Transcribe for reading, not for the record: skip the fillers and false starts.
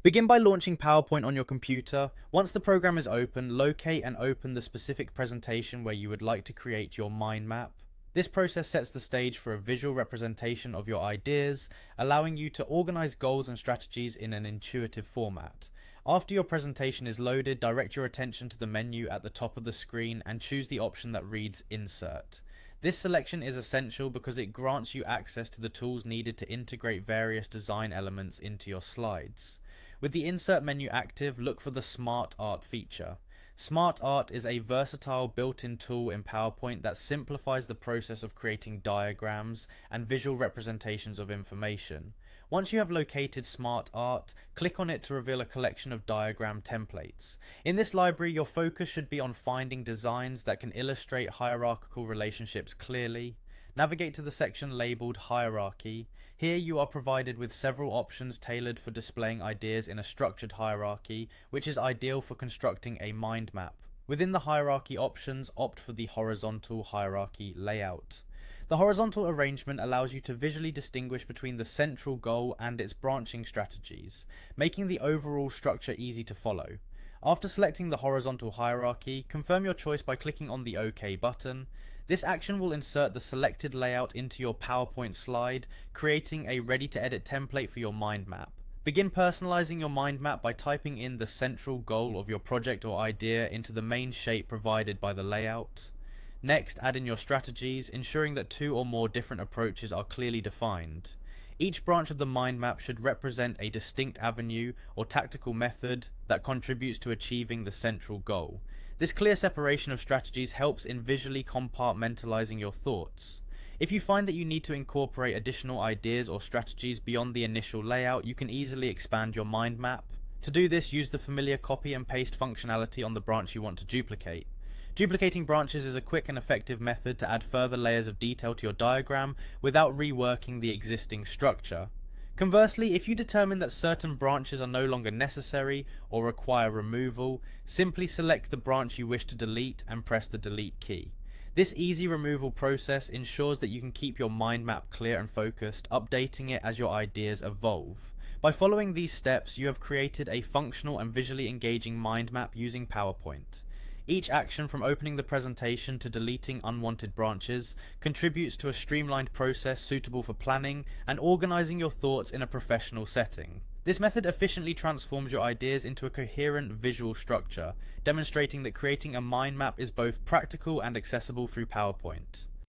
Begin by launching PowerPoint on your computer. Once the program is open, locate and open the specific presentation where you would like to create your mind map. This process sets the stage for a visual representation of your ideas, allowing you to organize goals and strategies in an intuitive format. After your presentation is loaded, direct your attention to the menu at the top of the screen and choose the option that reads Insert. This selection is essential because it grants you access to the tools needed to integrate various design elements into your slides. With the Insert menu active, look for the Smart Art feature. Smart Art is a versatile built-in tool in PowerPoint that simplifies the process of creating diagrams and visual representations of information. Once you have located Smart Art, click on it to reveal a collection of diagram templates. In this library, your focus should be on finding designs that can illustrate hierarchical relationships clearly. Navigate to the section labeled Hierarchy. Here you are provided with several options tailored for displaying ideas in a structured hierarchy, which is ideal for constructing a mind map. Within the hierarchy options, opt for the horizontal hierarchy layout. The horizontal arrangement allows you to visually distinguish between the central goal and its branching strategies, making the overall structure easy to follow. After selecting the horizontal hierarchy, confirm your choice by clicking on the OK button. This action will insert the selected layout into your PowerPoint slide, creating a ready-to-edit template for your mind map. Begin personalizing your mind map by typing in the central goal of your project or idea into the main shape provided by the layout. Next, add in your strategies, ensuring that 2 or more different approaches are clearly defined. Each branch of the mind map should represent a distinct avenue or tactical method that contributes to achieving the central goal. This clear separation of strategies helps in visually compartmentalizing your thoughts. If you find that you need to incorporate additional ideas or strategies beyond the initial layout, you can easily expand your mind map. To do this, use the familiar copy and paste functionality on the branch you want to duplicate. Duplicating branches is a quick and effective method to add further layers of detail to your diagram without reworking the existing structure. Conversely, if you determine that certain branches are no longer necessary or require removal, simply select the branch you wish to delete and press the delete key. This easy removal process ensures that you can keep your mind map clear and focused, updating it as your ideas evolve. By following these steps, you have created a functional and visually engaging mind map using PowerPoint. Each action, from opening the presentation to deleting unwanted branches, contributes to a streamlined process suitable for planning and organizing your thoughts in a professional setting. This method efficiently transforms your ideas into a coherent visual structure, demonstrating that creating a mind map is both practical and accessible through PowerPoint.